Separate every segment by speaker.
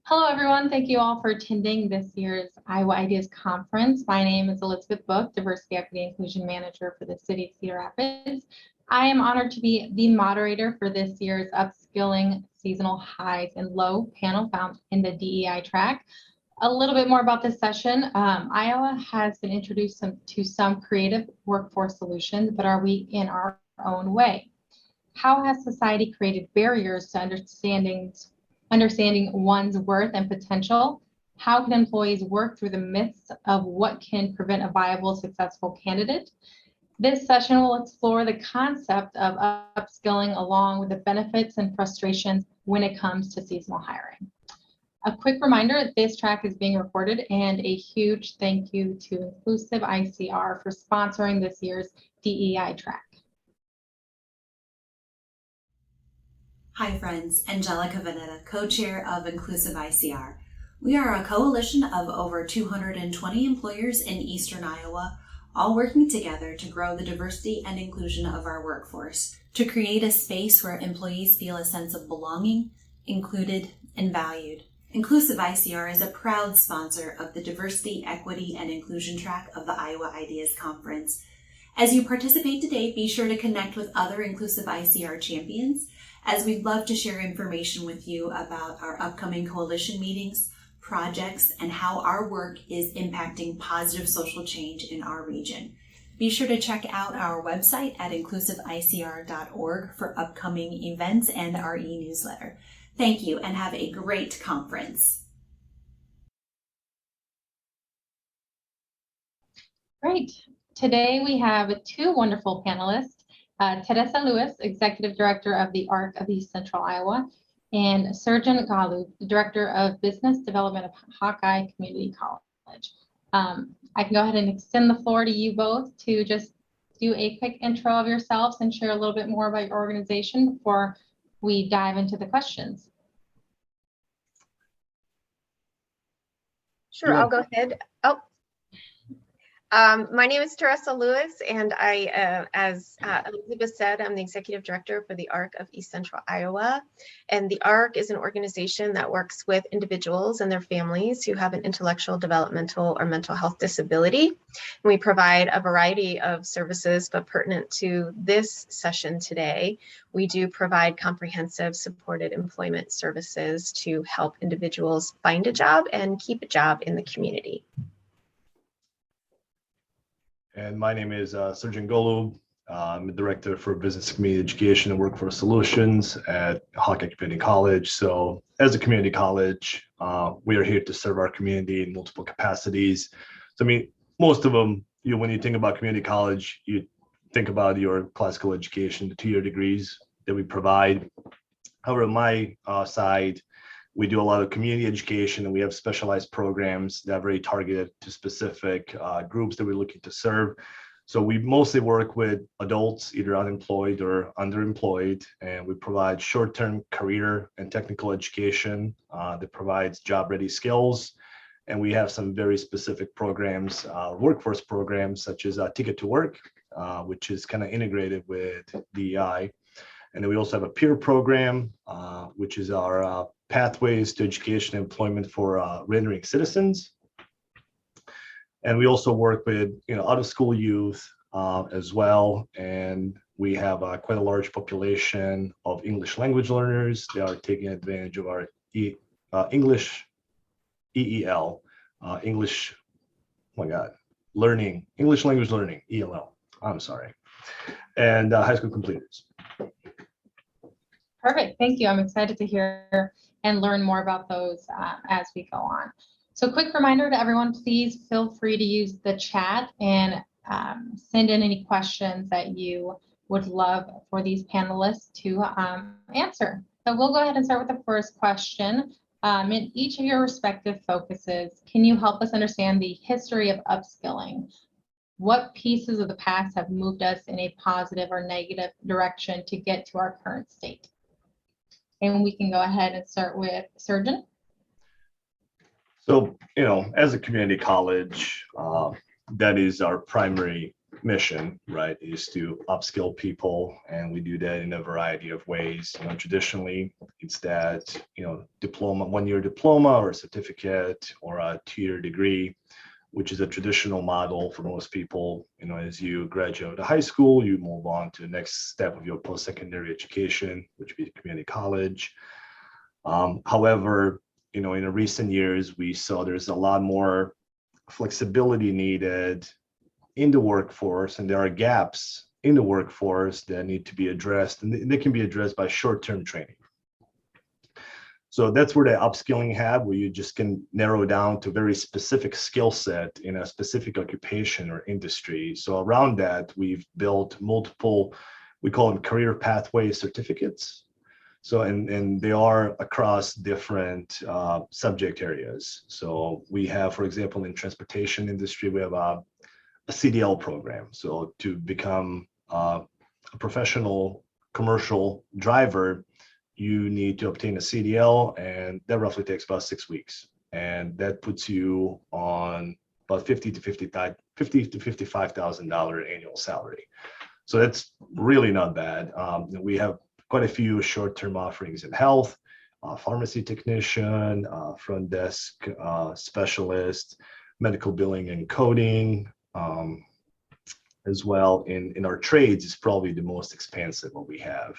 Speaker 1: Hello, everyone. Thank you all for attending this year's Iowa Ideas Conference. My name is Elizabeth Book, Diversity, Equity, Inclusion Manager for the City of Cedar Rapids. I am honored to be the moderator for this year's Upskilling Seasonal Highs and Low panel found in the DEI track. A little bit more about this session. Iowa has been introduced to some creative workforce solutions, but are we in our own way? How has society created barriers to understanding one's worth and potential? How can employees work through the myths of what can prevent a viable, successful candidate? This session will explore the concept of upskilling along with the benefits and frustrations when it comes to seasonal hiring. A quick reminder, this track is being recorded, and a huge thank you to Inclusive ICR for sponsoring this year's DEI track.
Speaker 2: Hi friends, Angelica Vanetta, co-chair of Inclusive ICR. We are a coalition of over 220 employers in Eastern Iowa, all working together to grow the diversity and inclusion of our workforce, to create a space where employees feel a sense of belonging, included, and valued. Inclusive ICR is a proud sponsor of the Diversity, Equity, and Inclusion track of the Iowa Ideas Conference. As you participate today, be sure to connect with other Inclusive ICR champions, as we'd love to share information with you about our upcoming coalition meetings, projects, and how our work is impacting positive social change in our region. Be sure to check out our website at inclusivicr.org for upcoming events and our e-newsletter. Thank you and have a great conference.
Speaker 1: Great. Today we have two wonderful panelists. Theresa Lewis, Executive Director of the ARC of East Central Iowa, and Srdjan Golub, Director of Business Development of Hawkeye Community College. I can go ahead and extend the floor to you both to just do a quick intro of yourselves and share a little bit more about your organization before we dive into the questions.
Speaker 3: Sure, I'll go ahead. My name is Theresa Lewis, and as Elizabeth said, I'm the Executive Director for the ARC of East Central Iowa. And the ARC is an organization that works with individuals and their families who have an intellectual, developmental, or mental health disability. And we provide a variety of services, but pertinent to this session today, we do provide comprehensive supported employment services to help individuals find a job and keep a job in the community.
Speaker 4: And my name is Srdjan Golub. I'm the Director for Business Community Education and Workforce Solutions at Hawkeye Community College. So as a community college, we are here to serve our community in multiple capacities. So I mean, most of them, when you think about community college, you think about your classical education, the 2-year degrees that we provide. However, on my side, we do a lot of community education, and we have specialized programs that are very targeted to specific groups that we're looking to serve. So we mostly work with adults, either unemployed or underemployed, and we provide short-term career and technical education that provides job-ready skills. And we have some very specific programs, workforce programs, such as Ticket to Work, which is kind of integrated with DEI. And then we also have a peer program, which is our pathways to education and employment for rendering citizens. And we also work with out of school youth as well. And we have quite a large population of English language learners that are taking advantage of our English EEL, English, oh my God, learning, English language learning, ELL, I'm sorry, and high school completers.
Speaker 1: Perfect. Thank you. I'm excited to hear and learn more about those as we go on. So quick reminder to everyone, please feel free to use the chat and send in any questions that you would love for these panelists to answer. So we'll go ahead and start with the first question. In each of your respective focuses, can you help us understand the history of upskilling? What pieces of the past have moved us in a positive or negative direction to get to our current state? And we can go ahead and start with Srdjan.
Speaker 4: So, as a community college, that is our primary mission, right, is to upskill people, and we do that in a variety of ways. Traditionally, it's that diploma, 1-year diploma or certificate, or a 2-year degree, which is a traditional model for most people. As you graduate high school, you move on to the next step of your post-secondary education, which would be community college. However, in the recent years, we saw there's a lot more flexibility needed in the workforce, and there are gaps in the workforce that need to be addressed, and they can be addressed by short-term training. So that's where the upskilling hub, where you just can narrow down to a very specific skill set in a specific occupation or industry. So around that, we've built multiple, we call them career pathway certificates. So, and they are across different subject areas. So we have, for example, in transportation industry, we have a CDL program. So to become a professional commercial driver, you need to obtain a CDL, and that roughly takes about 6 weeks. And that puts you on about $50,000 to $55,000 annual salary. So that's really not bad. We have quite a few short-term offerings in health, pharmacy technician, front desk specialist, medical billing and coding, as well. In our trades is probably the most expansive what we have.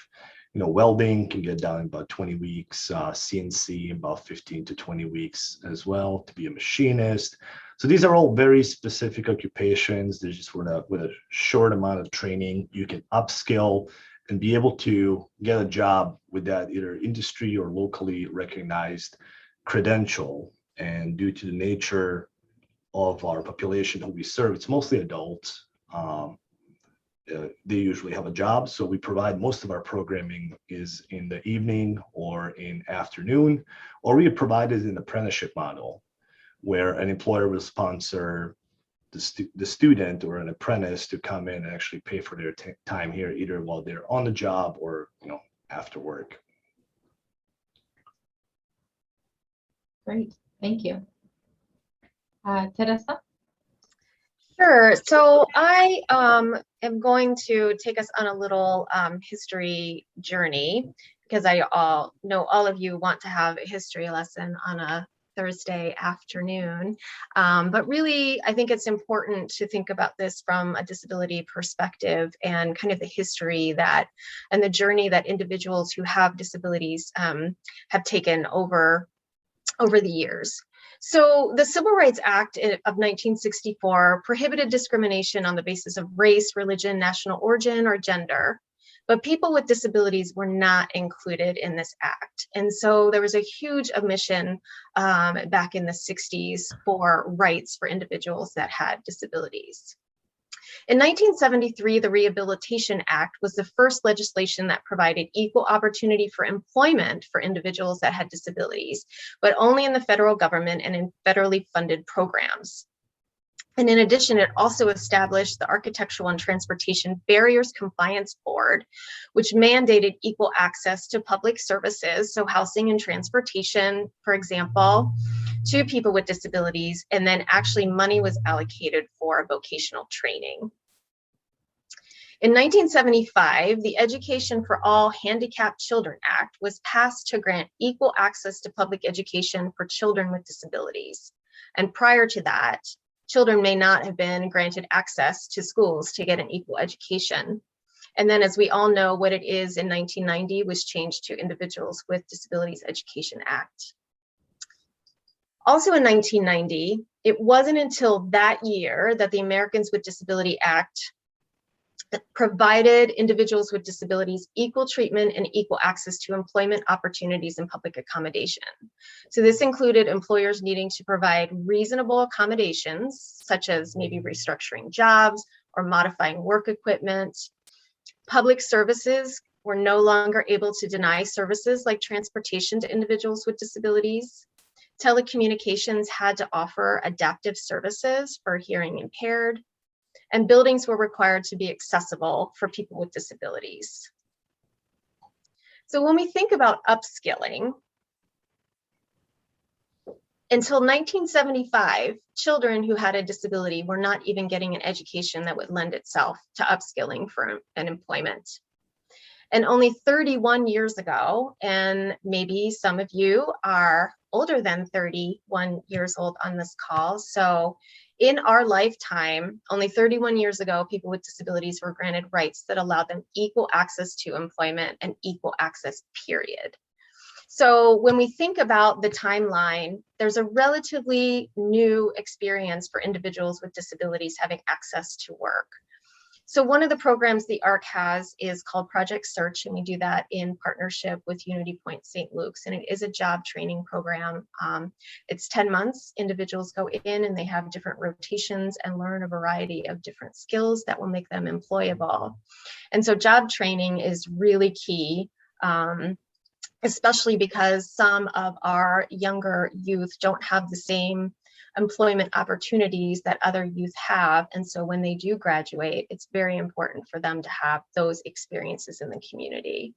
Speaker 4: Welding can get done in about 20 weeks, CNC about 15 to 20 weeks as well, to be a machinist. So these are all very specific occupations. They're just with a short amount of training, you can upskill and be able to get a job with that either industry or locally recognized credential. And due to the nature of our population who we serve, it's mostly adults. They usually have a job, so we provide most of our programming is in the evening or in afternoon, or we provide it in an apprenticeship model where an employer will sponsor the student or an apprentice to come in and actually pay for their time here, either while they're on the job or after work.
Speaker 1: Great, thank you. Theresa?
Speaker 3: Sure. So I am going to take us on a little history journey, because I know all of you want to have a history lesson on a Thursday afternoon. But really, I think it's important to think about this from a disability perspective and kind of the history and the journey that individuals who have disabilities have taken over the years. So the Civil Rights Act of 1964 prohibited discrimination on the basis of race, religion, national origin, or gender, but people with disabilities were not included in this act. And so there was a huge omission back in the 60s for rights for individuals that had disabilities. In 1973, the Rehabilitation Act was the first legislation that provided equal opportunity for employment for individuals that had disabilities, but only in the federal government and in federally funded programs. And in addition, it also established the Architectural and Transportation Barriers Compliance Board, which mandated equal access to public services, so housing and transportation, for example, to people with disabilities, and then actually money was allocated for vocational training. In 1975, the Education for All Handicapped Children Act was passed to grant equal access to public education for children with disabilities. And prior to that, children may not have been granted access to schools to get an equal education. And then, as we all know, what it is in 1990 was changed to Individuals with Disabilities Education Act. Also in 1990, it wasn't until that year that the Americans with Disability Act provided individuals with disabilities equal treatment and equal access to employment opportunities and public accommodation. So this included employers needing to provide reasonable accommodations, such as maybe restructuring jobs or modifying work equipment. Public services were no longer able to deny services like transportation to individuals with disabilities. Telecommunications had to offer adaptive services for hearing impaired, and buildings were required to be accessible for people with disabilities. So when we think about upskilling, Until 1975, children who had a disability were not even getting an education that would lend itself to upskilling for an employment. And only 31 years ago, and maybe some of you are older than 31 years old on this call, so in our lifetime, only 31 years ago, people with disabilities were granted rights that allowed them equal access to employment and equal access, period. So when we think about the timeline, there's a relatively new experience for individuals with disabilities having access to work. So one of the programs the ARC has is called Project Search, and we do that in partnership with Unity Point St. Luke's, and it is a job training program. It's 10 months. Individuals go in and they have different rotations and learn a variety of different skills that will make them employable. And so job training is really key, especially because some of our younger youth don't have the same employment opportunities that other youth have. And so when they do graduate, it's very important for them to have those experiences in the community.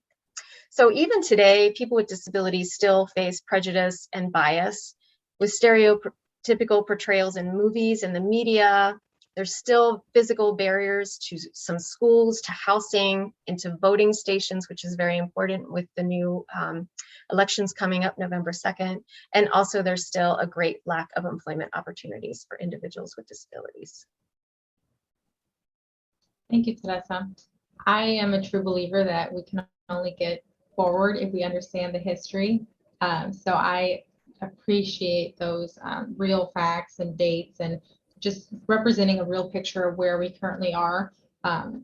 Speaker 3: So even today, people with disabilities still face prejudice and bias with stereotypical portrayals in movies and the media. There's still physical barriers to some schools, to housing, into voting stations, which is very important with the new elections coming up November 2nd. And also there's still a great lack of employment opportunities for individuals with disabilities.
Speaker 1: Thank you, Theresa. I am a true believer that we can only get forward if we understand the history. So I appreciate those real facts and dates and just representing a real picture of where we currently are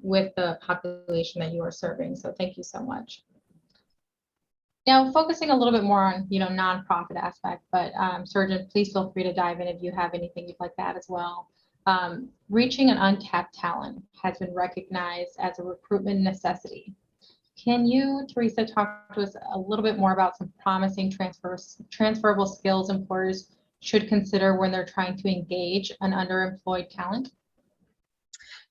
Speaker 1: with the population that you are serving. So thank you so much. Now, focusing a little bit more on, nonprofit aspect, but Srdjan, please feel free to dive in if you have anything you'd like to add as well. Reaching an untapped talent has been recognized as a recruitment necessity. Can you, Theresa, talk to us a little bit more about some promising transferable skills employers should consider when they're trying to engage an underemployed talent?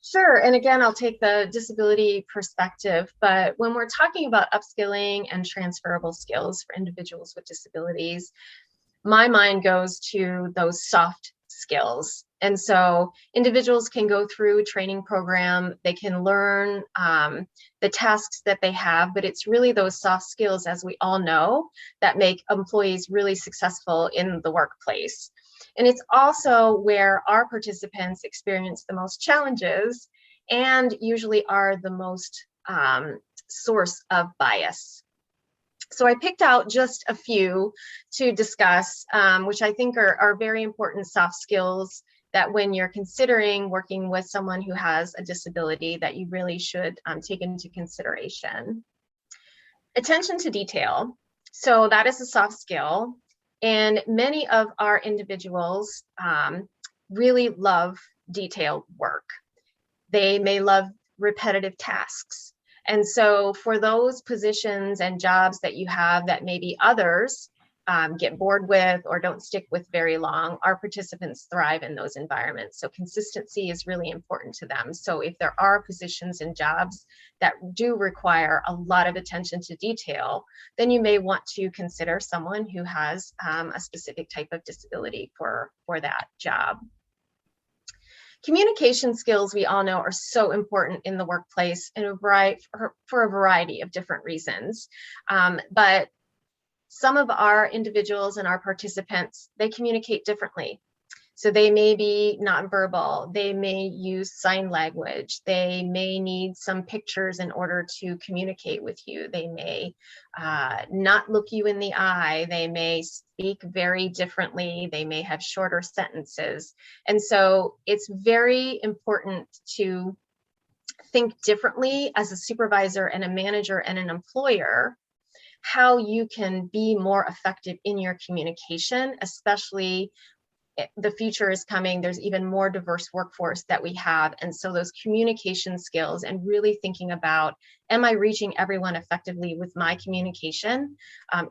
Speaker 3: Sure, and again, I'll take the disability perspective, but when we're talking about upskilling and transferable skills for individuals with disabilities, my mind goes to those soft skills. And so individuals can go through a training program, they can learn the tasks that they have, but it's really those soft skills, as we all know, that make employees really successful in the workplace. And it's also where our participants experience the most challenges and usually are the most source of bias. So I picked out just a few to discuss, which I think are very important soft skills that when you're considering working with someone who has a disability that you really should take into consideration. Attention to detail. So that is a soft skill. And many of our individuals really love detailed work. They may love repetitive tasks. And so for those positions and jobs that you have that maybe others get bored with or don't stick with very long, our participants thrive in those environments. So consistency is really important to them. So if there are positions and jobs that do require a lot of attention to detail, then you may want to consider someone who has a specific type of disability for that job. Communication skills, we all know, are so important in the workplace for a variety of different reasons. But some of our individuals and our participants, they communicate differently. So they may be nonverbal, they may use sign language, they may need some pictures in order to communicate with you, they may not look you in the eye, they may speak very differently, they may have shorter sentences. And so it's very important to think differently as a supervisor and a manager and an employer, how you can be more effective in your communication, especially the future is coming, there's even more diverse workforce that we have. And so those communication skills and really thinking about, am I reaching everyone effectively with my communication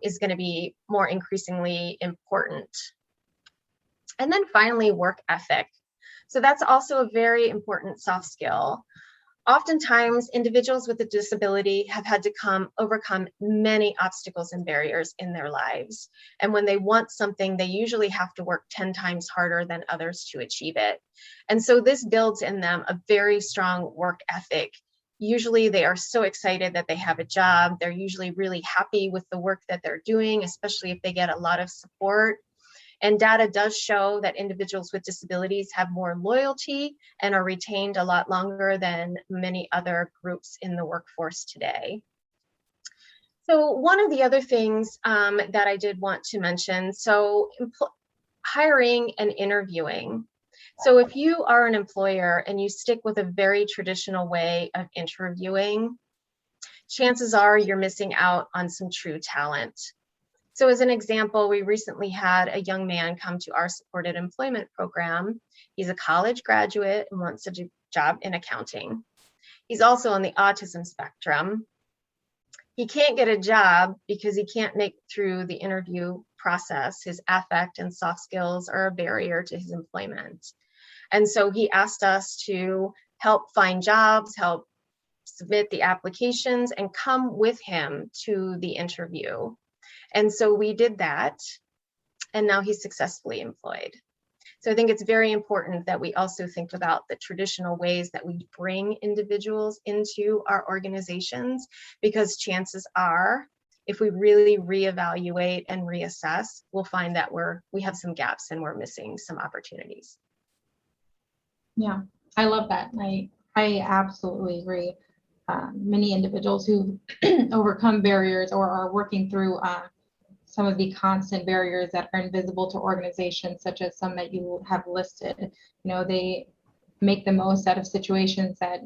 Speaker 3: is going to be more increasingly important. And then finally, work ethic. So that's also a very important soft skill. Oftentimes, individuals with a disability have had to overcome many obstacles and barriers in their lives. And when they want something, they usually have to work 10 times harder than others to achieve it. And so this builds in them a very strong work ethic. Usually they are so excited that they have a job. They're usually really happy with the work that they're doing, especially if they get a lot of support. And data does show that individuals with disabilities have more loyalty and are retained a lot longer than many other groups in the workforce today. So one of the other things that I did want to mention, so hiring and interviewing. So if you are an employer and you stick with a very traditional way of interviewing, chances are you're missing out on some true talent. So as an example, we recently had a young man come to our supported employment program. He's a college graduate and wants a job in accounting. He's also on the autism spectrum. He can't get a job because he can't make it through the interview process. His affect and soft skills are a barrier to his employment. And so he asked us to help find jobs, help submit the applications, and come with him to the interview. And so we did that, and now he's successfully employed. So I think it's very important that we also think about the traditional ways that we bring individuals into our organizations, because chances are, if we really reevaluate and reassess, we'll find that we have some gaps and we're missing some opportunities.
Speaker 1: Yeah, I love that. I absolutely agree. Many individuals who overcome barriers or are working through some of the constant barriers that are invisible to organizations, such as some that you have listed, they make the most out of situations that,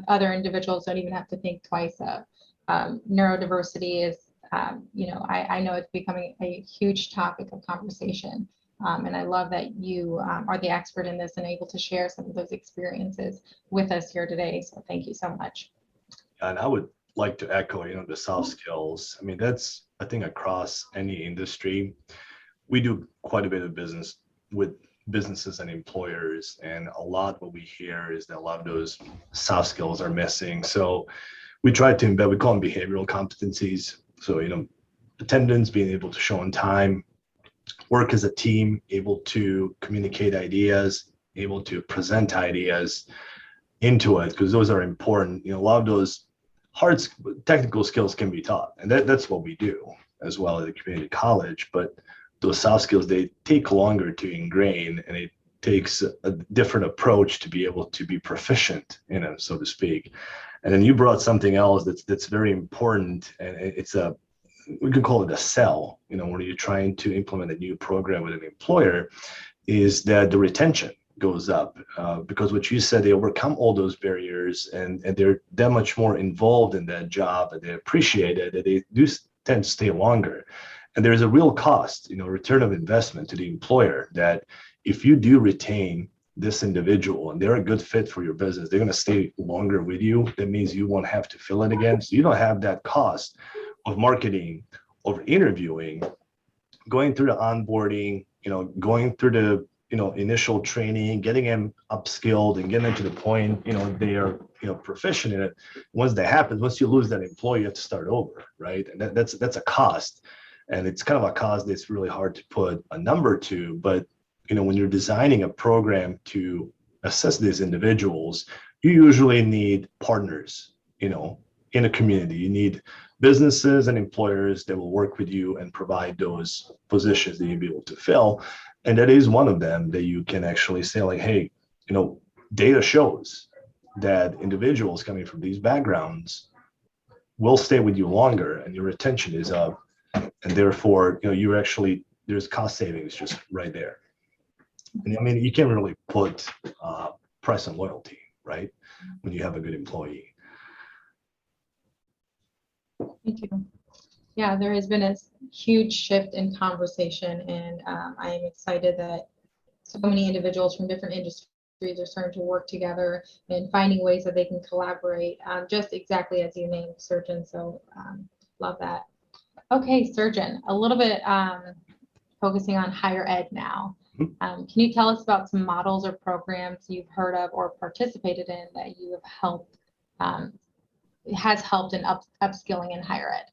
Speaker 1: other individuals don't even have to think twice of. Neurodiversity is, I know it's becoming a huge topic of conversation. And I love that you are the expert in this and able to share some of those experiences with us here today. So thank you so much.
Speaker 4: And I would like to echo, the soft skills. I mean, that's, I think, across any industry. We do quite a bit of business with businesses and employers, and a lot what we hear is that a lot of those soft skills are missing. So we try to embed, we call them behavioral competencies. So, attendance, being able to show on time, work as a team, able to communicate ideas, able to present ideas into it, because those are important. A lot of those hard technical skills can be taught, and that's what we do as well at the community college. But those soft skills, they take longer to ingrain, and it takes a different approach to be able to be proficient in it, so to speak. And then you brought something else that's very important, and we could call it a sell, when you're trying to implement a new program with an employer, is that the retention goes up, because what you said, they overcome all those barriers, and they're that much more involved in that job, and they appreciate it, and they do tend to stay longer. And there's a real cost, return of investment to the employer, that if you do retain this individual and they're a good fit for your business, they're going to stay longer with you. That means you won't have to fill it again. So you don't have that cost of marketing, of interviewing, going through the onboarding, going through the initial training, getting them upskilled and getting them to the point, they are, proficient in it. Once that happens, once you lose that employee, you have to start over, right? And that's a cost. And it's kind of a cost that's really hard to put a number to. But, when you're designing a program to assess these individuals, you usually need partners, in a community. You need businesses and employers that will work with you and provide those positions that you'll be able to fill. And that is one of them that you can actually say, like, hey, data shows that individuals coming from these backgrounds will stay with you longer, and your retention is up. And therefore, there's cost savings just right there. And I mean, you can't really put price on loyalty, right? When you have a good employee.
Speaker 1: Thank you. Yeah, there has been a huge shift in conversation, and I am excited that so many individuals from different industries are starting to work together and finding ways that they can collaborate, just exactly as you named, Srdjan. So love that. Okay, Srdjan, a little bit focusing on higher ed now. Can you tell us about some models or programs you've heard of or participated in that you have helped, has helped in upskilling in higher ed?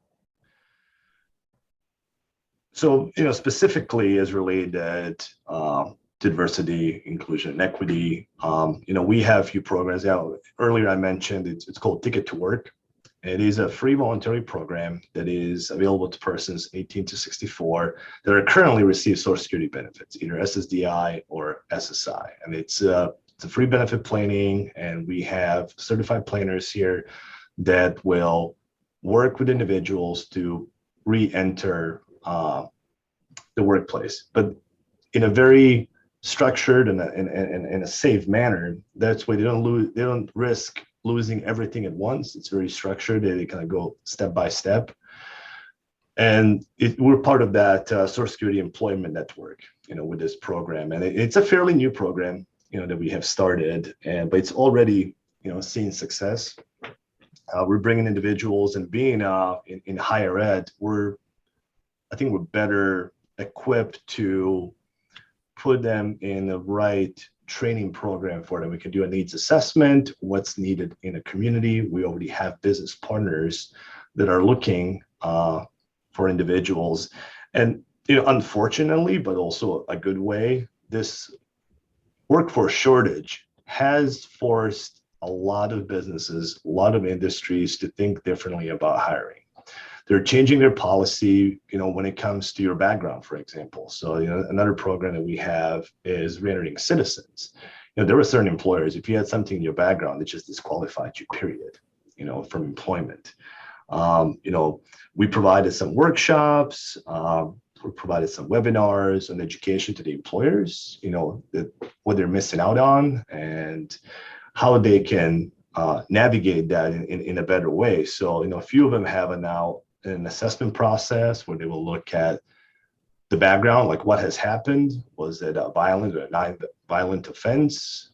Speaker 4: So, specifically as related to diversity, inclusion, and equity, we have a few programs. Earlier I mentioned it's called Ticket to Work. It is a free voluntary program that is available to persons 18 to 64 that are currently receive Social Security benefits, either SSDI or SSI. And it's a free benefit planning, and we have certified planners here that will work with individuals to re-enter the workplace, but in a very structured and in a safe manner. That's why they don't risk losing everything at once. It's very structured. They kind of go step by step. And we're part of that Social Security Employment Network, with this program. And it's a fairly new program, that we have started, but it's already, seeing success. We're bringing individuals, and being in higher ed, I think we're better equipped to put them in the right training program for them. We can do a needs assessment, what's needed in a community. We already have business partners that are looking for individuals. And, unfortunately, but also a good way, this workforce shortage has forced a lot of businesses, a lot of industries to think differently about hiring. They're changing their policy, when it comes to your background, for example. So, another program that we have is reentering citizens. There were certain employers, if you had something in your background, that just disqualified you, period, from employment. We provided some workshops, we provided some webinars on education to the employers, what they're missing out on and how they can navigate that in a better way. So, a few of them have now an assessment process where they will look at the background, like what has happened. Was it a violent or non-violent offense?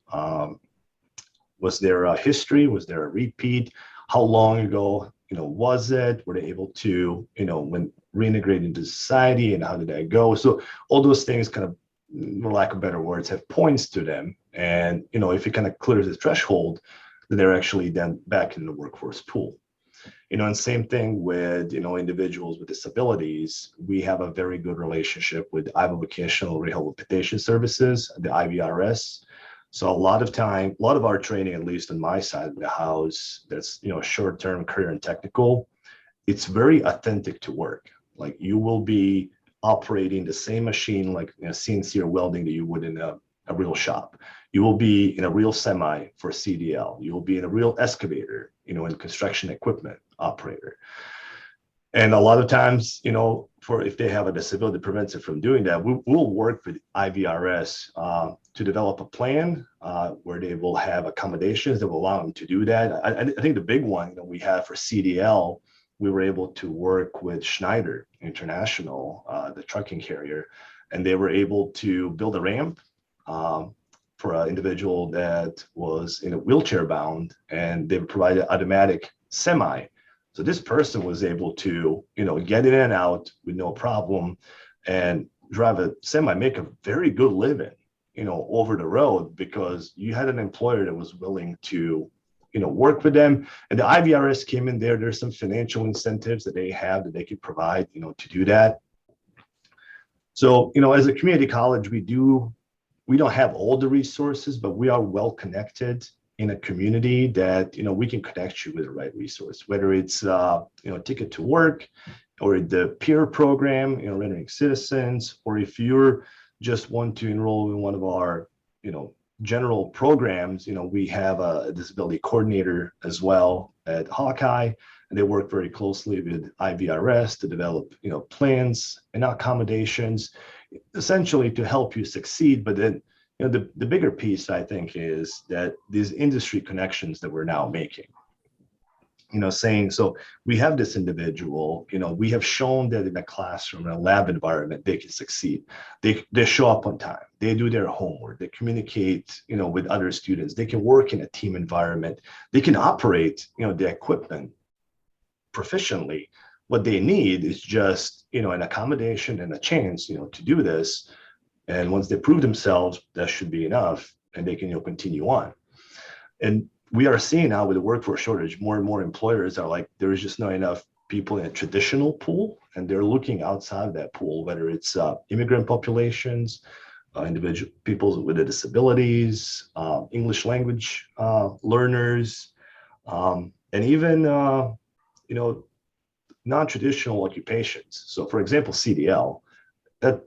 Speaker 4: Was there a history? Was there a repeat? How long ago, was it? Were they able to, when reintegrate into society, and how did that go? So all those things kind of, for lack of better words, have points to them. And, if it kind of clears the threshold, then they're actually then back in the workforce pool. And same thing with, individuals with disabilities. We have a very good relationship with Iowa Vocational Rehabilitation Services, the IVRS. So a lot of our training, at least on my side of the house, that's, short-term, career and technical, it's very authentic to work. Like, you will be operating the same machine, like CNC or welding, that you would in a real shop. You will be in a real semi for CDL. You will be in a real excavator, in construction equipment operator. And a lot of times, for if they have a disability that prevents it from doing that, we'll work with IVRS to develop a plan where they will have accommodations that will allow them to do that. I think the big one that we have for CDL, we were able to work with Schneider International, the trucking carrier, and they were able to build a ramp for an individual that was in a wheelchair bound, and they provided automatic semi. So this person was able to, get in and out with no problem and drive a semi, make a very good living, over the road, because you had an employer that was willing to, work with them. And the IVRS came in there. There's some financial incentives that they have that they could provide, to do that. So, as a community college, we don't have all the resources, but we are well connected in a community that, we can connect you with the right resource, whether it's, Ticket to Work, or the peer program, reentering citizens, or if you're just want to enroll in one of our, general programs, we have a disability coordinator as well at Hawkeye, and they work very closely with IVRS to develop, plans and accommodations, essentially to help you succeed. But then, the bigger piece, I think, is that these industry connections that we're now making, saying, so we have this individual, we have shown that in a classroom, in a lab environment, they can succeed. They show up on time. They do their homework. They communicate, with other students. They can work in a team environment. They can operate, the equipment proficiently. What they need is just, an accommodation and a chance, to do this. And once they prove themselves, that should be enough, and they can continue on. And we are seeing now with the workforce shortage, more and more employers are like, there is just not enough people in a traditional pool, and they're looking outside that pool, whether it's immigrant populations, individual people with disabilities, English language learners, and even non-traditional occupations. So, for example, CDL, that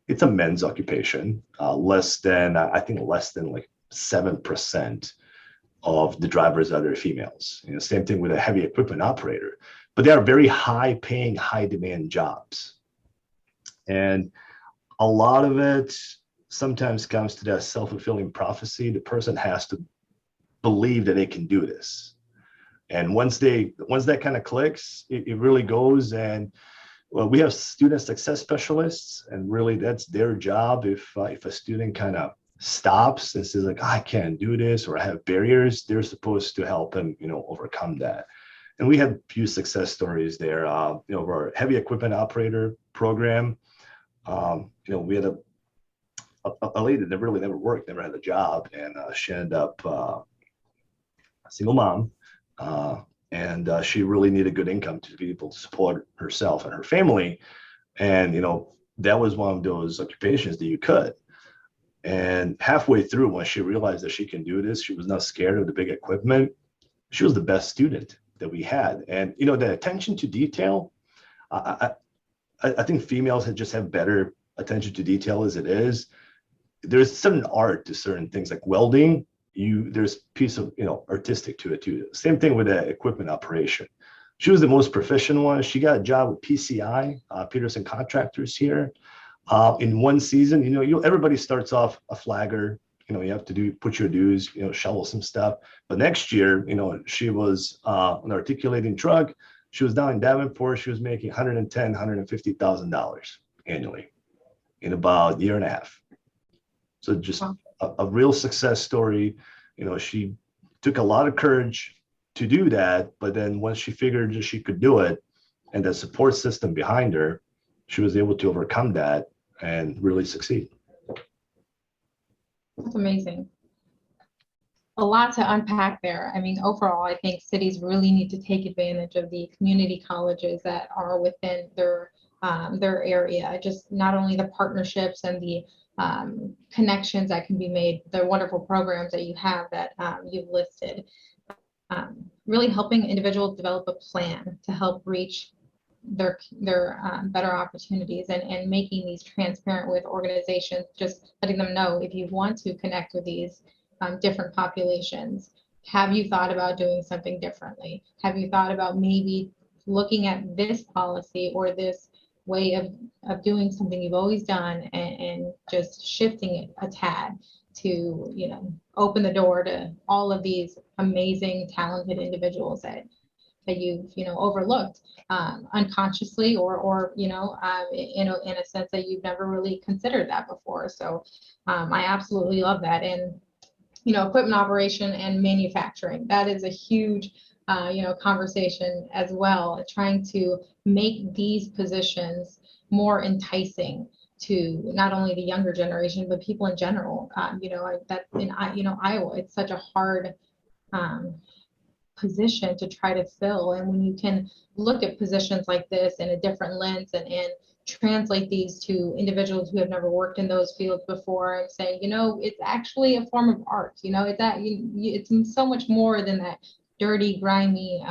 Speaker 4: it's a men's occupation. Less than like 7% of the drivers are females. Same thing with a heavy equipment operator, but they are very high paying, high demand jobs. And a lot of it sometimes comes to that self-fulfilling prophecy. The person has to believe that they can do this. And once that kind of clicks, it really goes. And well, we have student success specialists, and really that's their job. If a student kind of stops and says like, I can't do this, or I have barriers, they're supposed to help them, overcome that. And we had a few success stories there. Our heavy equipment operator program, we had a lady that really never worked, never had a job, and she ended up a single mom, and she really needed good income to be able to support herself and her family. And that was one of those occupations that you could. And halfway through, when she realized that she can do this, she was not scared of the big equipment. She was the best student that we had. And the attention to detail, I think females just have better attention to detail as it is. There's certain art to certain things like welding. There's a piece of artistic to it too. Same thing with the equipment operation. She was the most proficient one. She got a job with PCI, Peterson Contractors here. In one season, everybody starts off a flagger. You have to put your dues, shovel some stuff. But next year, she was an articulating truck. She was down in Davenport. She was making $110,000, $150,000 annually in about a year and a half. So just a real success story. She took a lot of courage to do that, but then once she figured that she could do it, and the support system behind her, she was able to overcome that and really succeed.
Speaker 1: That's amazing. A lot to unpack there. I mean, overall, I think cities really need to take advantage of the community colleges that are within their area. Just not only the partnerships and the connections that can be made, the wonderful programs that you have that you've listed, really helping individuals develop a plan to help reach their better opportunities, and making these transparent with organizations, just letting them know if you want to connect with these different populations, have you thought about doing something differently? Have you thought about maybe looking at this policy or this way of doing something you've always done, and just shifting it a tad to open the door to all of these amazing talented individuals that you've overlooked unconsciously, or in a sense that you've never really considered that before. So I absolutely love that. And equipment operation and manufacturing, that is a huge conversation as well, trying to make these positions more enticing to not only the younger generation, but people in general. That in Iowa, it's such a hard position to try to fill. And when you can look at positions like this in a different lens, and translate these to individuals who have never worked in those fields before, and say, it's actually a form of art. It's so much more than that dirty, grimy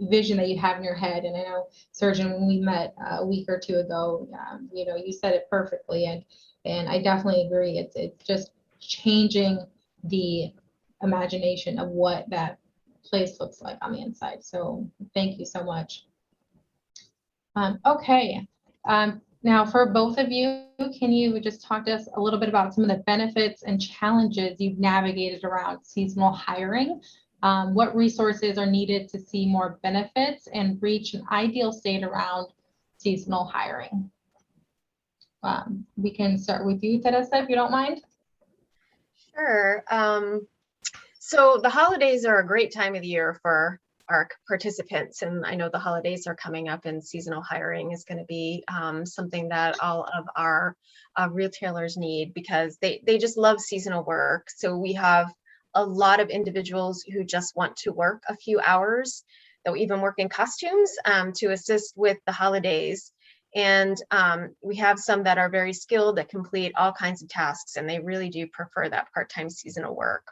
Speaker 1: vision that you have in your head. And I know, Srdjan, when we met a week or two ago, you said it perfectly, and I definitely agree. It's just changing the imagination of what that place looks like on the inside. So thank you so much. Okay. Now for both of you, can you just talk to us a little bit about some of the benefits and challenges you've navigated around seasonal hiring? What resources are needed to see more benefits and reach an ideal state around seasonal hiring? We can start with you, Theresa, if you don't mind.
Speaker 3: Sure. So the holidays are a great time of the year for ARC participants. And I know the holidays are coming up, and seasonal hiring is going to be something that all of our retailers need, because they just love seasonal work. So we have a lot of individuals who just want to work a few hours, that even work in costumes to assist with the holidays. And we have some that are very skilled, that complete all kinds of tasks, and they really do prefer that part-time seasonal work.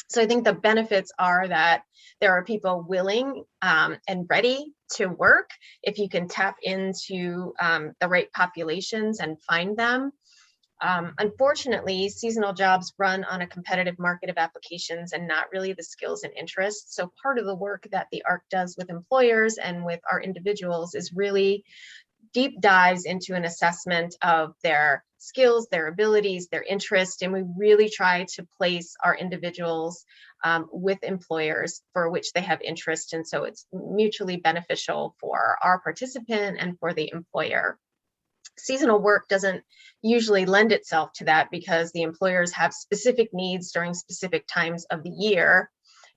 Speaker 3: So I think the benefits are that there are people willing and ready to work if you can tap into the right populations and find them. Unfortunately, seasonal jobs run on a competitive market of applications and not really the skills and interests. So part of the work that the ARC does with employers and with our individuals is really deep dives into an assessment of their skills, their abilities, their interest, and we really try to place our individuals with employers for which they have interest. And so it's mutually beneficial for our participant and for the employer. Seasonal work doesn't usually lend itself to that, because the employers have specific needs during specific times of the year.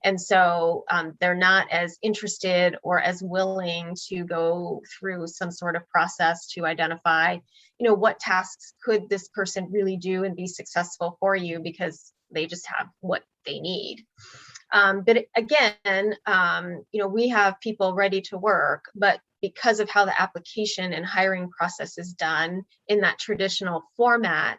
Speaker 3: And so they're not as interested or as willing to go through some sort of process to identify, what tasks could this person really do and be successful for you, because they just have what they need. But again, we have people ready to work, but because of how the application and hiring process is done in that traditional format,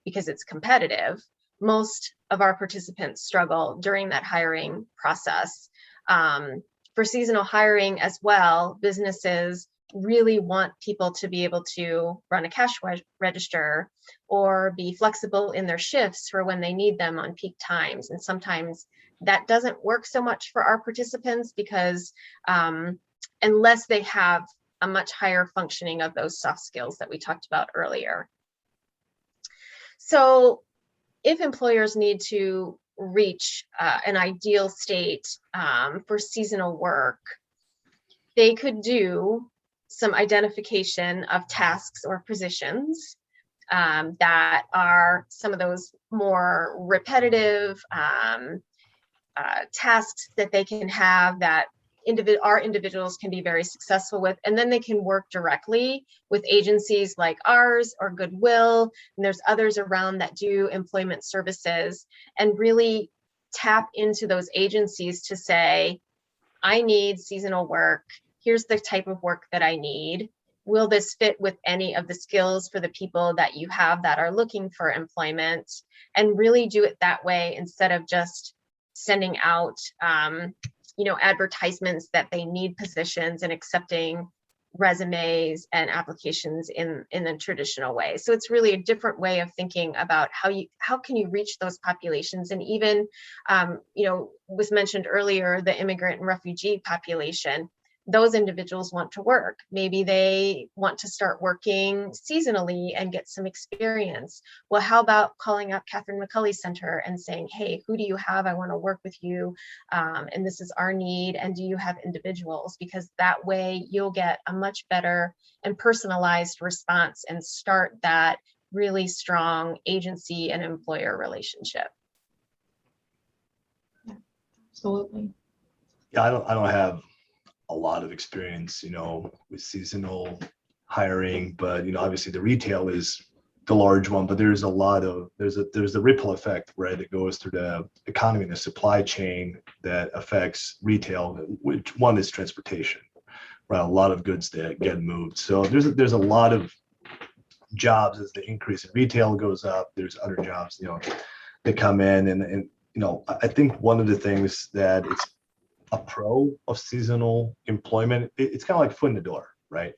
Speaker 3: because it's competitive, most of our participants struggle during that hiring process. For seasonal hiring as well, businesses really want people to be able to run a cash register or be flexible in their shifts for when they need them on peak times. And sometimes that doesn't work so much for our participants, because unless they have a much higher functioning of those soft skills that we talked about earlier. So if employers need to reach an ideal state for seasonal work, they could do some identification of tasks or positions that are some of those more repetitive tasks that they can have, that our individuals can be very successful with, and then they can work directly with agencies like ours or Goodwill, and there's others around that do employment services, and really tap into those agencies to say, I need seasonal work. Here's the type of work that I need. Will this fit with any of the skills for the people that you have that are looking for employment? And really do it that way, instead of just sending out advertisements that they need positions and accepting resumes and applications in the traditional way. So it's really a different way of thinking about how can you reach those populations. And even was mentioned earlier, the immigrant and refugee population. Those individuals want to work. Maybe they want to start working seasonally and get some experience. Well, how about calling up Catherine McCulley Center and saying, hey, who do you have? I want to work with you. And this is our need. And do you have individuals? Because that way you'll get a much better and personalized response and start that really strong agency and employer relationship.
Speaker 1: Absolutely.
Speaker 4: Yeah, I don't have a lot of experience, with seasonal hiring, but obviously the retail is the large one, but there's the ripple effect, right? It goes through the economy and the supply chain that affects retail, which one is transportation, right? A lot of goods that get moved. So there's a lot of jobs as the increase in retail goes up. There's other jobs, that come in, and I think one of the things that it's a pro of seasonal employment, it's kind of like foot in the door, right?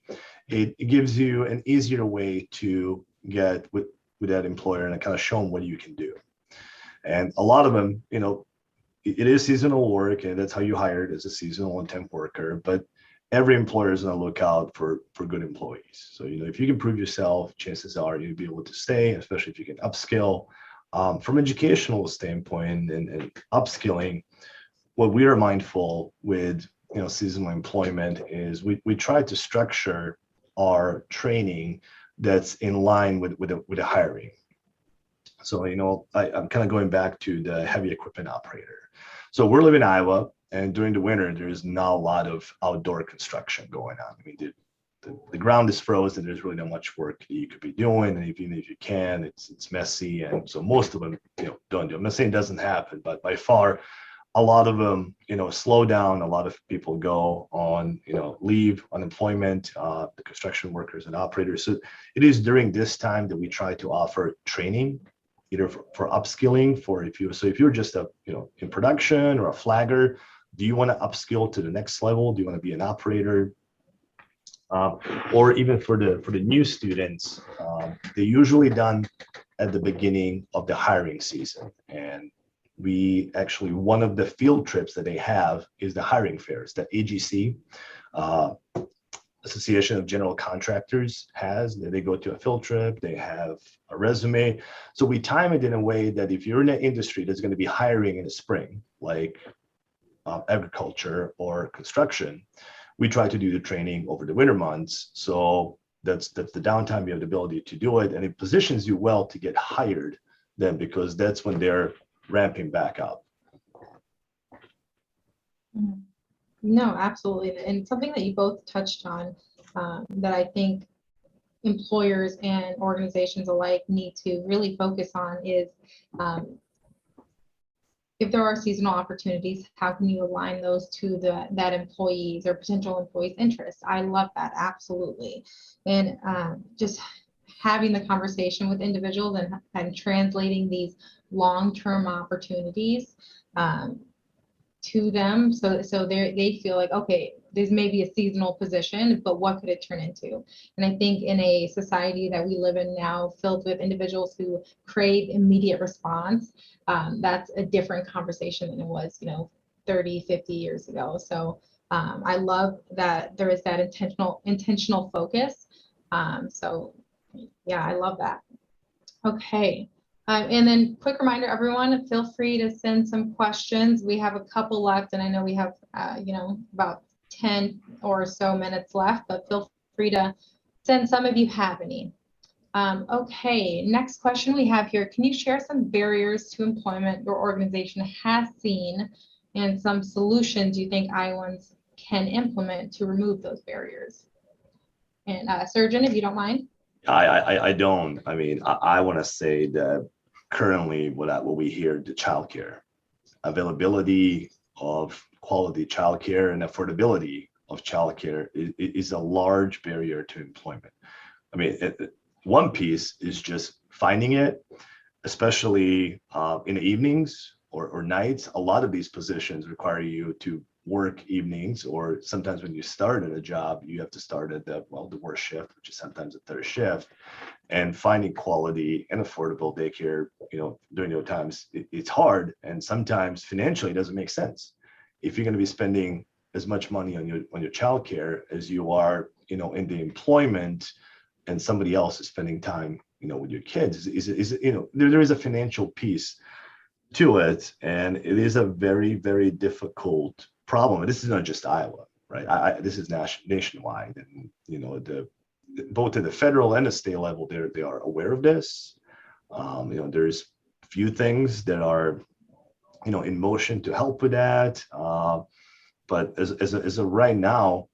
Speaker 4: It gives you an easier way to get with that employer and kind of show them what you can do. And a lot of them, it is seasonal work, and that's how you hire it, as a seasonal and temp worker. But every employer is on the lookout for good employees. So if you can prove yourself, chances are you'll be able to stay, especially if you can upskill. From educational standpoint and upskilling, what we are mindful with seasonal employment is we try to structure our training that's in line with the hiring. So I'm kind of going back to the heavy equipment operator. So we're living in Iowa, and during the winter, there's not a lot of outdoor construction going on. I mean, the ground is frozen. There's really not much work that you could be doing, and even if you can, it's messy, and so most of them, don't do it. I'm not saying it doesn't happen, but by far, a lot of them, slow down. A lot of people go on, leave, unemployment, the construction workers and operators. So it is during this time that we try to offer training, either for upskilling, if you're just in production or a flagger, do you want to upskill to the next level? Do you want to be an operator? Or even for the new students, they're usually done at the beginning of the hiring season. And we actually, one of the field trips that they have is the hiring fairs that AGC, Association of General Contractors, has. They go to a field trip, they have a resume. So we time it in a way that if you're in an industry that's going to be hiring in the spring, like agriculture or construction, we try to do the training over the winter months. So that's the downtime. You have the ability to do it, and it positions you well to get hired then, because that's when they're ramping back up.
Speaker 1: No, absolutely. And something that you both touched on that I think employers and organizations alike need to really focus on is if there are seasonal opportunities, how can you align those to that employees or potential employees' interests? I love that, absolutely. And just having the conversation with individuals and translating these long-term opportunities to them, so they feel like, okay, this may be a seasonal position, but what could it turn into? And I think in a society that we live in now, filled with individuals who crave immediate response, that's a different conversation than it was, 30, 50 years ago. So I love that there is that intentional focus. So yeah, I love that. Okay. And then quick reminder, everyone, feel free to send some questions. We have a couple left, and I know we have, about 10 or so minutes left, but feel free to send some if you have any. Okay, next question we have here. Can you share some barriers to employment your organization has seen and some solutions you think Iowans can implement to remove those barriers? And Srdjan, if you don't mind.
Speaker 4: I don't. I mean, I want to say that currently what we hear, the childcare availability of quality childcare and affordability of childcare is a large barrier to employment. I mean, one piece is just finding it, especially in the evenings or nights. A lot of these positions require you to work evenings, or sometimes when you start at a job, you have to start at the worst shift, which is sometimes the third shift. And finding quality and affordable daycare, during those times, it's hard, and sometimes financially it doesn't make sense. If you're going to be spending as much money on your childcare as you are, in the employment, and somebody else is spending time, with your kids, there is a financial piece to it, and it is a very, very difficult problem. And this is not just Iowa, right? This is nationwide, and both at the federal and the state level, they are aware of this. There's few things that are, in motion to help with that. But as of right now,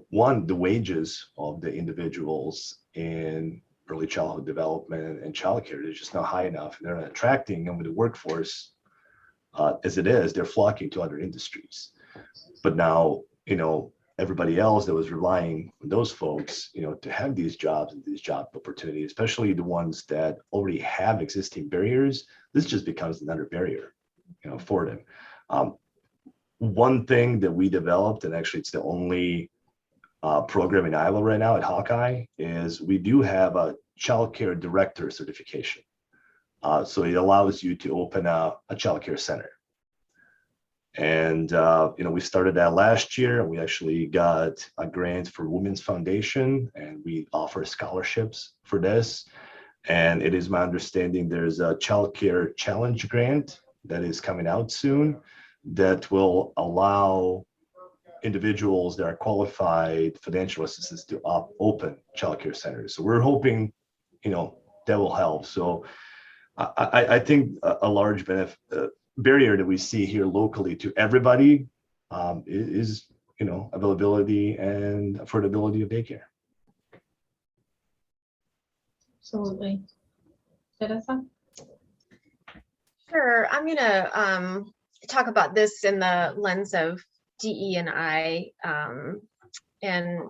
Speaker 4: one, the wages of the individuals in early childhood development and childcare is just not high enough. They're not attracting them with the workforce as it is. They're flocking to other industries. But now, everybody else that was relying on those folks, to have these jobs and these job opportunities, especially the ones that already have existing barriers, this just becomes another barrier, for them. One thing that we developed, and actually it's the only program in Iowa right now at Hawkeye, is we do have a childcare director certification. So it allows you to open a childcare center. And, we started that last year, and we actually got a grant for Women's Foundation, and we offer scholarships for this. And it is my understanding there's a childcare challenge grant that is coming out soon that will allow individuals that are qualified financial assistance to open childcare centers. So we're hoping, that will help. So I think a large benefit, barrier that we see here locally to everybody is, availability and affordability of daycare.
Speaker 1: Absolutely. Theresa?
Speaker 3: Sure. I'm going to talk about this in the lens of DE&I and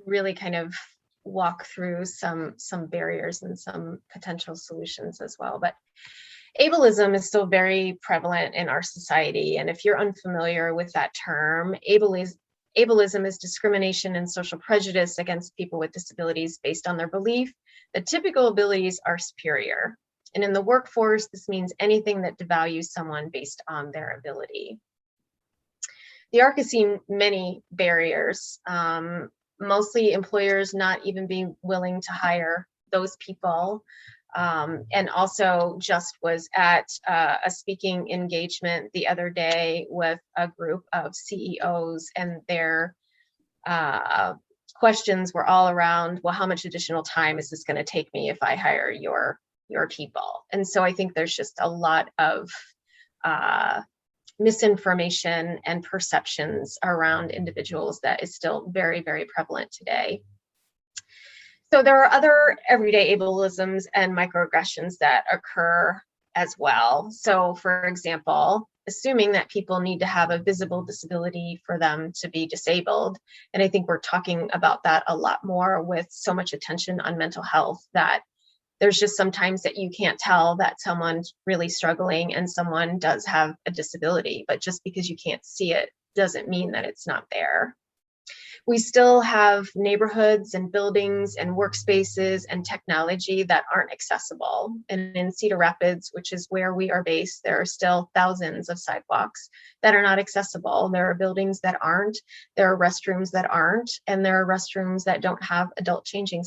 Speaker 3: really kind of walk through some barriers and some potential solutions as well. But ableism is still very prevalent in our society. And if you're unfamiliar with that term, ableism is discrimination and social prejudice against people with disabilities based on their belief that typical abilities are superior. And in the workforce, this means anything that devalues someone based on their ability. The ARC has seen many barriers, mostly employers not even being willing to hire those people. And also just was at a speaking engagement the other day with a group of CEOs, and their questions were all around, well, how much additional time is this going to take me if I hire your people? And so I think there's just a lot of misinformation and perceptions around individuals that is still very, very prevalent today. So there are other everyday ableisms and microaggressions that occur as well. So for example, assuming that people need to have a visible disability for them to be disabled. And I think we're talking about that a lot more with so much attention on mental health, that there's just sometimes that you can't tell that someone's really struggling and someone does have a disability, but just because you can't see it doesn't mean that it's not there. We still have neighborhoods and buildings and workspaces and technology that aren't accessible. And in Cedar Rapids, which is where we are based, there are still thousands of sidewalks that are not accessible. There are buildings that aren't, there are restrooms that aren't, and there are restrooms that don't have adult changing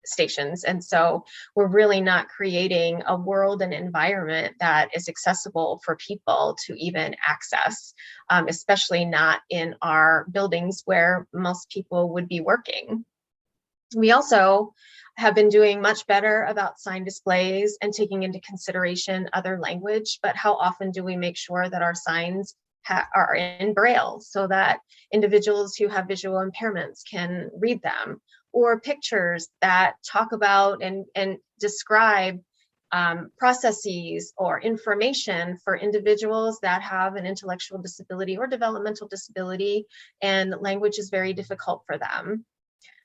Speaker 3: stations. And so we're really not creating a world and environment that is accessible for people to even access, especially not in our buildings where most people would be working. We also have been doing much better about sign displays and taking into consideration other language, but how often do we make sure that our signs are in Braille so that individuals who have visual impairments can read them? Or pictures that talk about and describe processes or information for individuals that have an intellectual disability or developmental disability, and language is very difficult for them.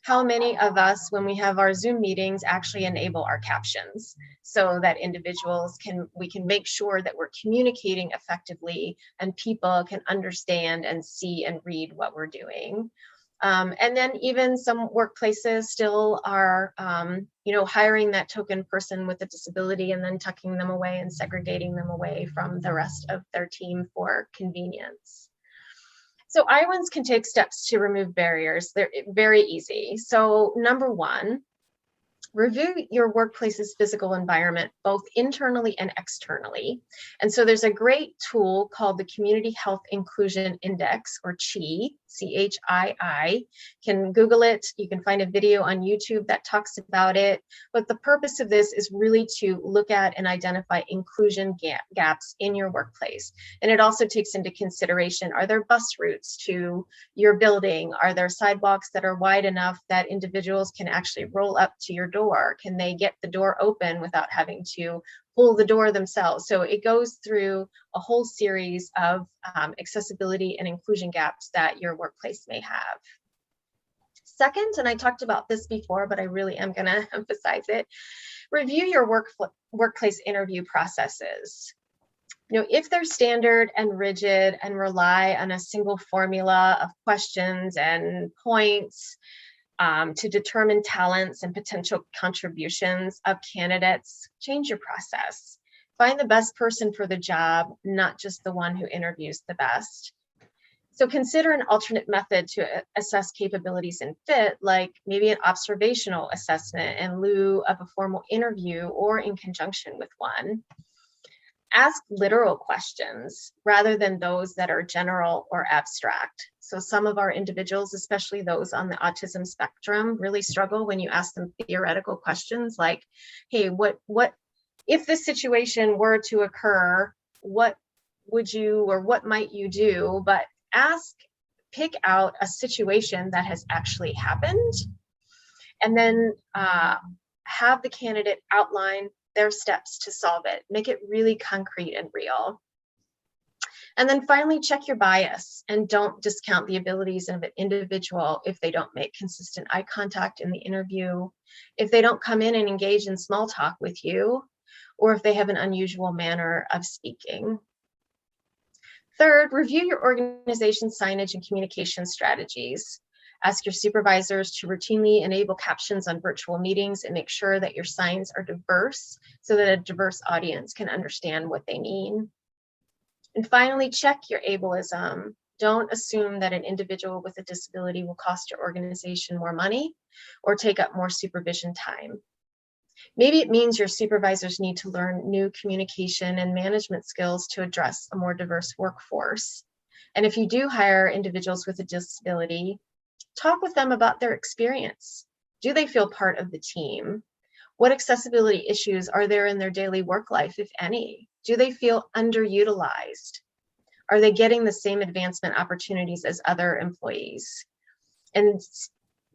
Speaker 3: How many of us, when we have our Zoom meetings, actually enable our captions so that we can make sure that we're communicating effectively and people can understand and see and read what we're doing? And then even some workplaces still are, hiring that token person with a disability and then tucking them away and segregating them away from the rest of their team for convenience. So Iowans can take steps to remove barriers. They're very easy. So number one, review your workplace's physical environment, both internally and externally. And so there's a great tool called the Community Health Inclusion Index, or CHII, C-H-I-I. Can Google it. You can find a video on YouTube that talks about it. But the purpose of this is really to look at and identify inclusion gaps in your workplace. And it also takes into consideration, are there bus routes to your building? Are there sidewalks that are wide enough that individuals can actually roll up to your door? Can they get the door open without having to pull the door themselves? So it goes through a whole series of accessibility and inclusion gaps that your workplace may have. Second, and I talked about this before, but I really am going to emphasize it, review your workplace interview processes. If they're standard and rigid and rely on a single formula of questions and points, to determine talents and potential contributions of candidates, change your process. Find the best person for the job, not just the one who interviews the best. So consider an alternate method to assess capabilities and fit, like maybe an observational assessment in lieu of a formal interview or in conjunction with one. Ask literal questions rather than those that are general or abstract. So some of our individuals, especially those on the autism spectrum, really struggle when you ask them theoretical questions like, hey, what if this situation were to occur, what would you or what might you do, but pick out a situation that has actually happened, and then have the candidate outline their steps to solve it. Make it really concrete and real. And then finally, check your bias and don't discount the abilities of an individual if they don't make consistent eye contact in the interview, if they don't come in and engage in small talk with you, or if they have an unusual manner of speaking. Third, review your organization signage and communication strategies. Ask your supervisors to routinely enable captions on virtual meetings and make sure that your signs are diverse so that a diverse audience can understand what they mean. And finally, check your ableism. Don't assume that an individual with a disability will cost your organization more money or take up more supervision time. Maybe it means your supervisors need to learn new communication and management skills to address a more diverse workforce. And if you do hire individuals with a disability, talk with them about their experience. Do they feel part of the team? What accessibility issues are there in their daily work life, if any? Do they feel underutilized? Are they getting the same advancement opportunities as other employees? And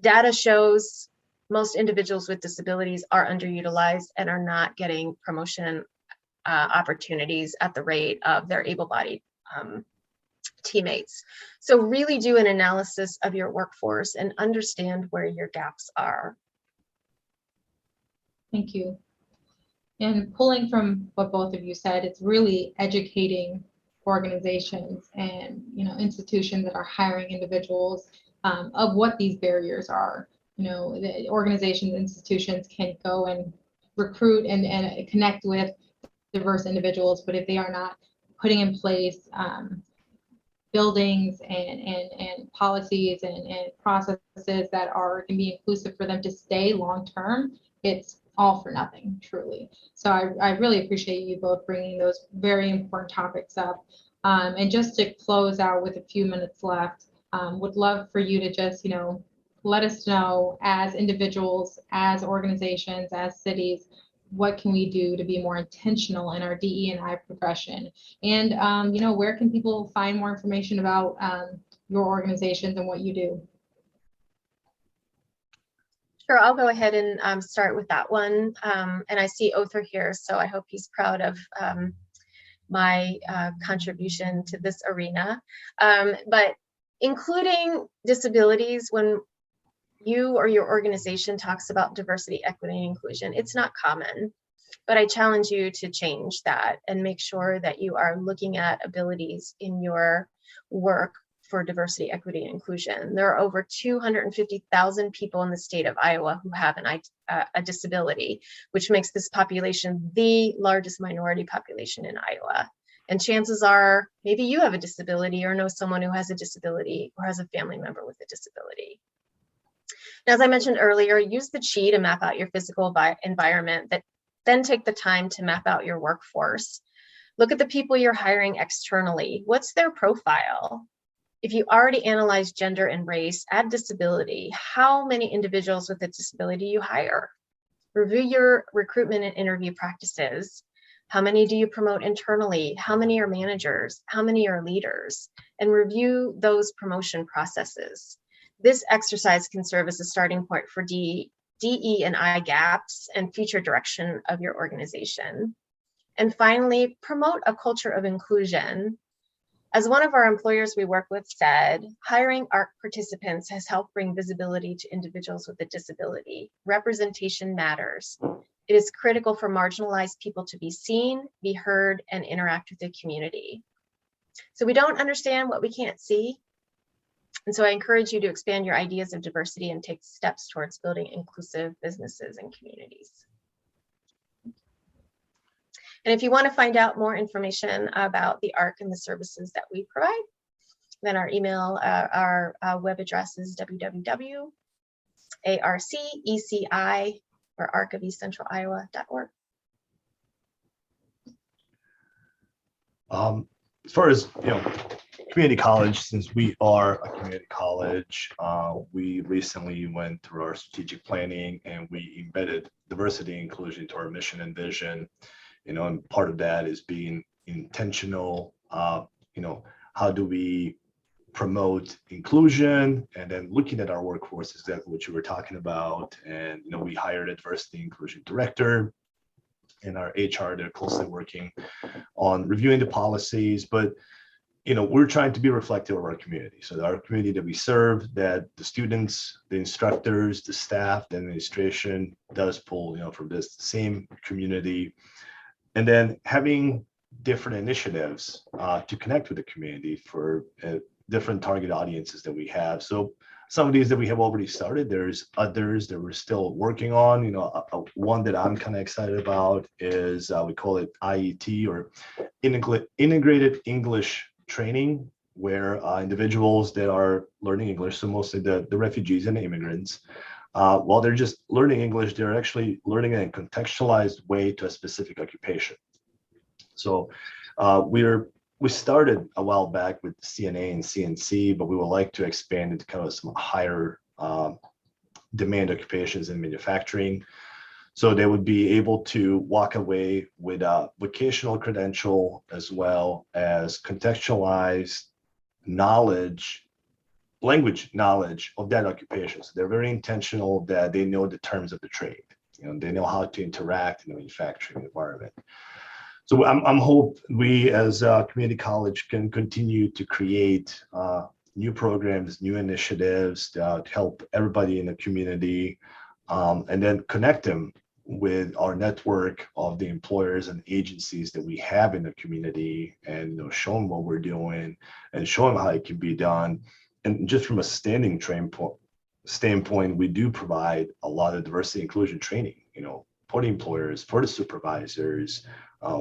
Speaker 3: data shows most individuals with disabilities are underutilized and are not getting promotion opportunities at the rate of their able-bodied teammates. So really do an analysis of your workforce and understand where your gaps are.
Speaker 1: Thank you. And pulling from what both of you said, it's really educating organizations and institutions that are hiring individuals of what these barriers are. The organizations, institutions can go and recruit and connect with diverse individuals, but if they are not putting in place buildings and policies and processes that can be inclusive for them to stay long term, it's all for nothing, truly. So I really appreciate you both bringing those very important topics up. And just to close out with a few minutes left, would love for you to just, let us know as individuals, as organizations, as cities, what can we do to be more intentional in our DE&I profession? And, where can people find more information about your organizations and what you do?
Speaker 3: Sure, I'll go ahead and start with that one. And I see Othar here, so I hope he's proud of my contribution to this arena. But including disabilities, when you or your organization talks about diversity, equity, and inclusion, it's not common. But I challenge you to change that and make sure that you are looking at abilities in your work for diversity, equity, and inclusion. There are over 250,000 people in the state of Iowa who have a disability, which makes this population the largest minority population in Iowa. And chances are maybe you have a disability or know someone who has a disability or has a family member with a disability. Now, as I mentioned earlier, use the chi to map out your physical environment, then take the time to map out your workforce. Look at the people you're hiring externally. What's their profile? If you already analyze gender and race, add disability. How many individuals with a disability you hire? Review your recruitment and interview practices. How many do you promote internally? How many are managers? How many are leaders? And review those promotion processes. This exercise can serve as a starting point for DE&I gaps and future direction of your organization. And finally, promote a culture of inclusion. As one of our employers we work with said, hiring ARC participants has helped bring visibility to individuals with a disability. Representation matters. It is critical for marginalized people to be seen, be heard, and interact with the community. So we don't understand what we can't see. And so I encourage you to expand your ideas of diversity and take steps towards building inclusive businesses and communities. And if you want to find out more information about the ARC and the services that we provide, then our email, our web address is www.arceci or arcofeastcentraliowa.org.
Speaker 4: As far as community college, since we are a community college, we recently went through our strategic planning and we embedded diversity and inclusion into our mission and vision. And part of that is being intentional, how do we promote inclusion, and then looking at our workforce, exactly what you were talking about. And we hired a diversity inclusion director and our HR. They're closely working on reviewing the policies, but we're trying to be reflective of our community. So our community that we serve, that the students, the instructors, the staff, the administration does pull from this same community. And then having different initiatives to connect with the community for different target audiences that we have. So some of these that we have already started, there's others that we're still working on. One that I'm kind of excited about is we call it IET, or Integrated English Training, where individuals that are learning English, so mostly the refugees and the immigrants, while they're just learning English, they're actually learning in a contextualized way to a specific occupation. So we started a while back with CNA and CNC, but we would like to expand into kind of some higher demand occupations in manufacturing. So they would be able to walk away with a vocational credential as well as contextualized language knowledge of that occupation. So they're very intentional that they know the terms of the trade. They know how to interact in the manufacturing environment. So I'm hope we as a community college can continue to create new programs, new initiatives to help everybody in the community, and then connect them with our network of the employers and agencies that we have in the community, and show them what we're doing and show them how it can be done. And just from a standpoint, we do provide a lot of diversity inclusion training, for the employers, for the supervisors.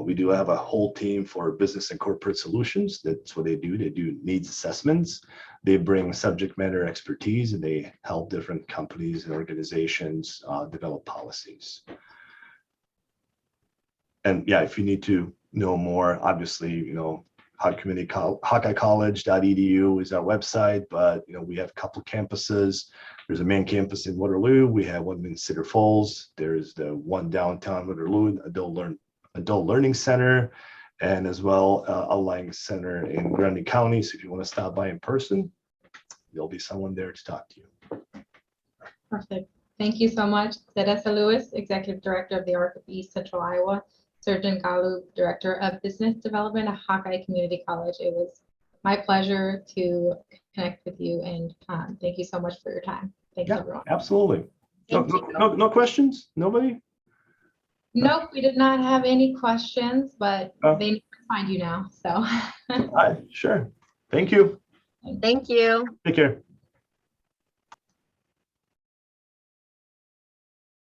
Speaker 4: We do have a whole team for business and corporate solutions. That's what they do. They do needs assessments. They bring subject matter expertise, and they help different companies and organizations develop policies. And yeah, if you need to know more, obviously, HawkeyeCollege.edu is our website, but we have a couple of campuses. There's a main campus in Waterloo. We have one in Cedar Falls. There's the one downtown Waterloo, Adult Learning Center, and as well a Lang Center in Grundy County. So if you want to stop by in person, there'll be someone there to talk to you.
Speaker 1: Perfect. Thank you so much. Theresa Lewis, Executive Director of the ARC of East Central Iowa. Srdjan Golub, Director of Business Development at Hawkeye Community College. It was my pleasure to connect with you, and thank you so much for your time. Thanks, everyone.
Speaker 4: Absolutely. No questions? Nobody?
Speaker 1: Nope, we did not have any questions, but they need to find you now. So
Speaker 4: All right, sure. Thank you.
Speaker 3: Thank you.
Speaker 4: Take care.